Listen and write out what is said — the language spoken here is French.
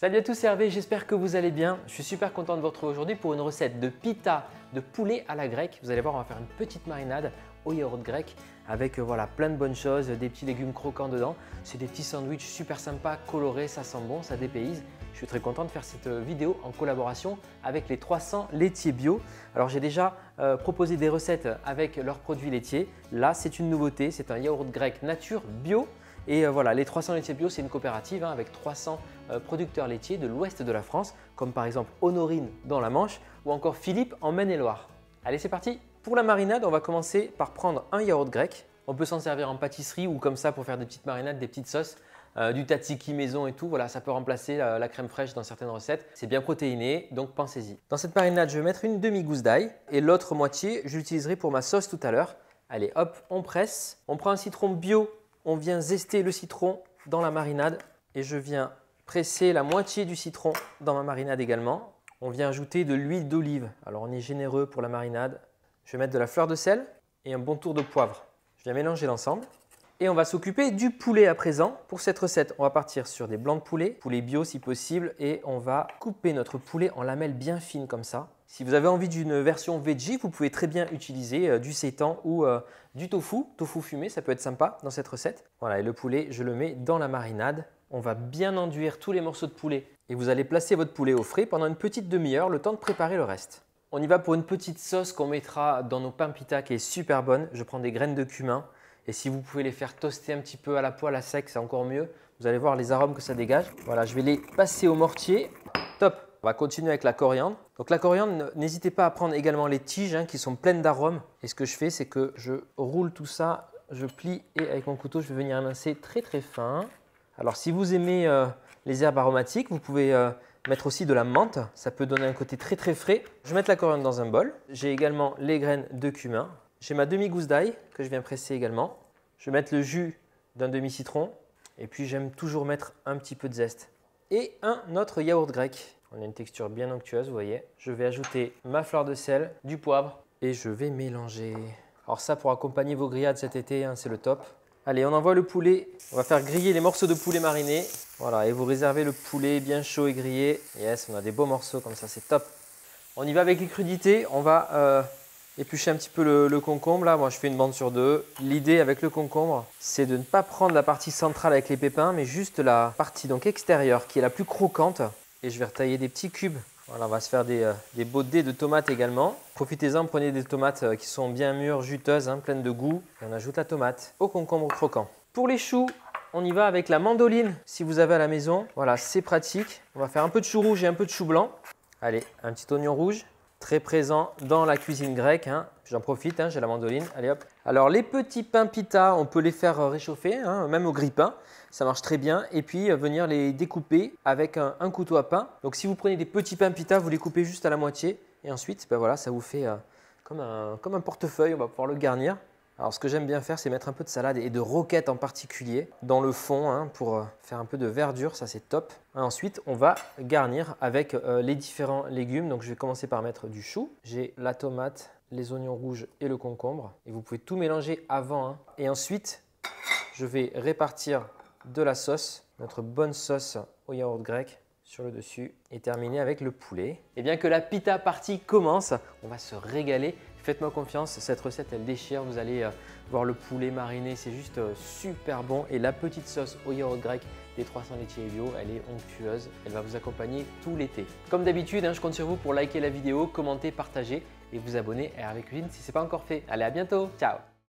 Salut à tous, c'est Hervé, j'espère que vous allez bien. Je suis super content de vous retrouver aujourd'hui pour une recette de pita de poulet à la grecque. Vous allez voir, on va faire une petite marinade au yaourt grec avec voilà, plein de bonnes choses, des petits légumes croquants dedans. C'est des petits sandwichs super sympas, colorés, ça sent bon, ça dépayse. Je suis très content de faire cette vidéo en collaboration avec les 300 laitiers bio. Alors j'ai déjà proposé des recettes avec leurs produits laitiers. Là, c'est une nouveauté, c'est un yaourt grec nature bio. Et voilà, les 300 laitiers bio, c'est une coopérative avec 300 producteurs laitiers de l'ouest de la France, comme par exemple Honorine dans la Manche ou encore Philippe en Maine-et-Loire. Allez, c'est parti! Pour la marinade, on va commencer par prendre un yaourt grec. On peut s'en servir en pâtisserie ou comme ça pour faire des petites marinades, des petites sauces, du tzatziki maison et tout. Voilà, ça peut remplacer la crème fraîche dans certaines recettes. C'est bien protéiné, donc pensez-y. Dans cette marinade, je vais mettre une demi-gousse d'ail et l'autre moitié, je l'utiliserai pour ma sauce tout à l'heure. Allez, hop, on presse. On prend un citron bio. On vient zester le citron dans la marinade et je viens presser la moitié du citron dans ma marinade également. On vient ajouter de l'huile d'olive. Alors on est généreux pour la marinade. Je vais mettre de la fleur de sel et un bon tour de poivre. Je viens mélanger l'ensemble. Et on va s'occuper du poulet à présent. Pour cette recette, on va partir sur des blancs de poulet bio si possible, et on va couper notre poulet en lamelles bien fines comme ça. Si vous avez envie d'une version veggie, vous pouvez très bien utiliser du seitan ou du tofu fumé, ça peut être sympa dans cette recette. Voilà, et le poulet, je le mets dans la marinade. On va bien enduire tous les morceaux de poulet et vous allez placer votre poulet au frais pendant une petite demi-heure, le temps de préparer le reste. On y va pour une petite sauce qu'on mettra dans nos pains pita qui est super bonne. Je prends des graines de cumin. Et si vous pouvez les faire toaster un petit peu à la poêle à sec, c'est encore mieux. Vous allez voir les arômes que ça dégage. Voilà, je vais les passer au mortier. Top! On va continuer avec la coriandre. Donc la coriandre, n'hésitez pas à prendre également les tiges qui sont pleines d'arômes. Et ce que je fais, c'est que je roule tout ça, je plie et avec mon couteau, je vais venir émincer très très fin. Alors si vous aimez les herbes aromatiques, vous pouvez mettre aussi de la menthe. Ça peut donner un côté très très frais. Je vais mettre la coriandre dans un bol. J'ai également les graines de cumin. J'ai ma demi-gousse d'ail que je viens presser également. Je vais mettre le jus d'un demi-citron et puis j'aime toujours mettre un petit peu de zeste. Et un autre yaourt grec. On a une texture bien onctueuse, vous voyez. Je vais ajouter ma fleur de sel, du poivre et je vais mélanger. Alors ça, pour accompagner vos grillades cet été, c'est le top. Allez, on envoie le poulet. On va faire griller les morceaux de poulet marinés. Voilà, et vous réservez le poulet bien chaud et grillé. Yes, on a des beaux morceaux comme ça, c'est top. On y va avec les crudités. On va éplucher un petit peu le concombre. Là, moi, je fais une bande sur deux. L'idée avec le concombre, c'est de ne pas prendre la partie centrale avec les pépins, mais juste la partie donc extérieure qui est la plus croquante. Et je vais retailler des petits cubes. Voilà, on va se faire des beaux dés de tomates également. Profitez-en, prenez des tomates qui sont bien mûres, juteuses, pleines de goût. Et on ajoute la tomate au concombre croquant. Pour les choux, on y va avec la mandoline si vous avez à la maison. Voilà, c'est pratique. On va faire un peu de chou rouge et un peu de chou blanc. Allez, un petit oignon rouge. Très présent dans la cuisine grecque. J'en profite, j'ai la mandoline. Allez hop. Alors les petits pains pita, on peut les faire réchauffer, même au grille-pain. Ça marche très bien. Et puis venir les découper avec un couteau à pain. Donc si vous prenez des petits pains pita, vous les coupez juste à la moitié. Et ensuite, voilà, ça vous fait comme un portefeuille. On va pouvoir le garnir. Alors ce que j'aime bien faire, c'est mettre un peu de salade et de roquette en particulier dans le fond pour faire un peu de verdure, ça c'est top. Et ensuite, on va garnir avec les différents légumes. Donc je vais commencer par mettre du chou. J'ai la tomate, les oignons rouges et le concombre. Et vous pouvez tout mélanger avant. Et ensuite, je vais répartir de la sauce, notre bonne sauce au yaourt grec sur le dessus et terminer avec le poulet. Et bien que la pita partie commence, on va se régaler. Faites-moi confiance, cette recette elle déchire, vous allez voir le poulet mariné, c'est juste super bon. Et la petite sauce au yaourt grec des 300 laitiers bio, elle est onctueuse, elle va vous accompagner tout l'été. Comme d'habitude, je compte sur vous pour liker la vidéo, commenter, partager et vous abonner à Hervé Cuisine si ce n'est pas encore fait. Allez, à bientôt, ciao!